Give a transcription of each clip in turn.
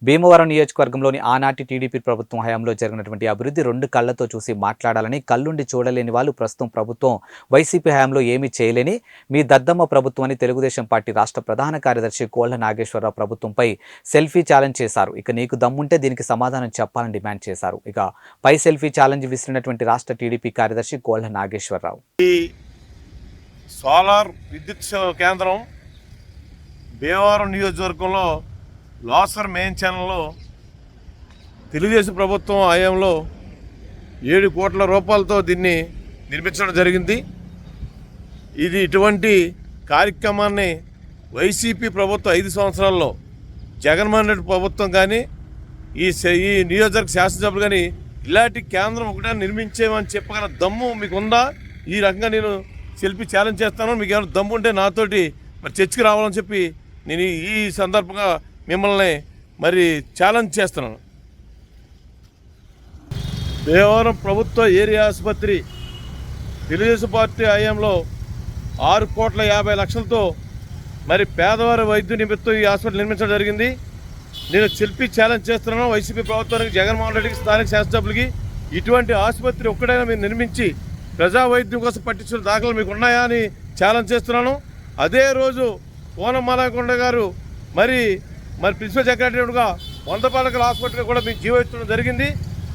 భీమవరం నియోజకవర్గంలోని ఆనాటి టీడీపీ ప్రభుత్వం హయాంలో జరిగినటువంటి అభివృద్ధి రెండు కళ్లతో చూసి మాట్లాడాలని, కళ్ళుండి చూడలేని వాళ్ళు ప్రస్తుతం ప్రభుత్వం వైసీపీ హయాంలో ఏమీ చేయలేని మీ దద్దమ్మ ప్రభుత్వం అని తెలుగుదేశం పార్టీ రాష్ట్ర ప్రధాన కార్యదర్శి కోళ్ల నాగేశ్వరరావు ప్రభుత్వంపై సెల్ఫీ ఛాలెంజ్ చేశారు. ఇక నీకు దమ్ముంటే దీనికి సమాధానం చెప్పాలని డిమాండ్ చేశారు. ఇక పై సెల్ఫీ ఛాలెంజ్ విసిరినటువంటి రాష్ట్ర టీడీపీ కార్యదర్శి కోళ్ల నాగేశ్వరరావు. ఈ సోలార్ విద్యుత్ కేంద్రం భీమవరం నియోజకవర్గంలో లాసర్ మెయిన్ ఛానల్లో తెలుగుదేశం ప్రభుత్వం హయాంలో 7 కోట్ల రూపాయలతో దీన్ని నిర్మించడం జరిగింది. ఇది ఇటువంటి కార్యక్రమాన్ని వైసీపీ ప్రభుత్వం 5 సంవత్సరాల్లో జగన్మోహన్ రెడ్డి ప్రభుత్వం కానీ ఈ నియోజకవర్గ శాసనసభ్యులు కానీ ఇలాంటి కేంద్రం ఒకటే నిర్మించేమని చెప్పగల దమ్ము మీకు ఉందా? ఈ రకంగా నేను సెల్ఫీ ఛాలెంజ్ చేస్తాను. మీకు ఏమైనా దమ్ము ఉంటే నాతోటి మరి చర్చకి రావాలని చెప్పి నేను ఈ సందర్భంగా మిమ్మల్ని మరి ఛాలెంజ్ చేస్తున్నాను. భీమవరం ప్రభుత్వ ఏరియా ఆసుపత్రి తెలుగుదేశం పార్టీ హయాంలో 6,50,00,000తో మరి పేదవారి వైద్య నిమిత్తం ఈ హాస్పిటల్ నిర్మించడం జరిగింది. నేను సెల్ఫీ ఛాలెంజ్ చేస్తున్నాను వైసీపీ ప్రభుత్వానికి, జగన్మోహన్ రెడ్డికి, స్థానిక శాసనసభ్యులకి. ఇటువంటి ఆసుపత్రి ఒక్కడైనా మీరు నిర్మించి ప్రజా వైద్యం కోసం పట్టించిన దాఖలు మీకు ఉన్నాయా అని ఛాలెంజ్ చేస్తున్నాను. అదే రోజు కోనమాలకొండ గారు మరి ప్రిన్సిపల్ సెక్రటరీగా 100 పడకల హాస్పిటల్ కూడా మీకు జీవో ఇచ్చడం జరిగింది.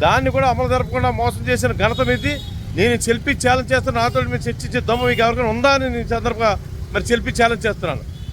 దాన్ని కూడా అమలు జరపకుండా మోసం చేసిన ఘనత మీది. నేను సెల్ఫీ ఛాలెంజ్ చేస్తున్నాను. నాతో మీరు చర్చించే దమ్ము మీకు ఎవరికైనా ఉందా అని నేను సందర్భంగా మరి సెల్ఫీ ఛాలెంజ్ చేస్తున్నాను.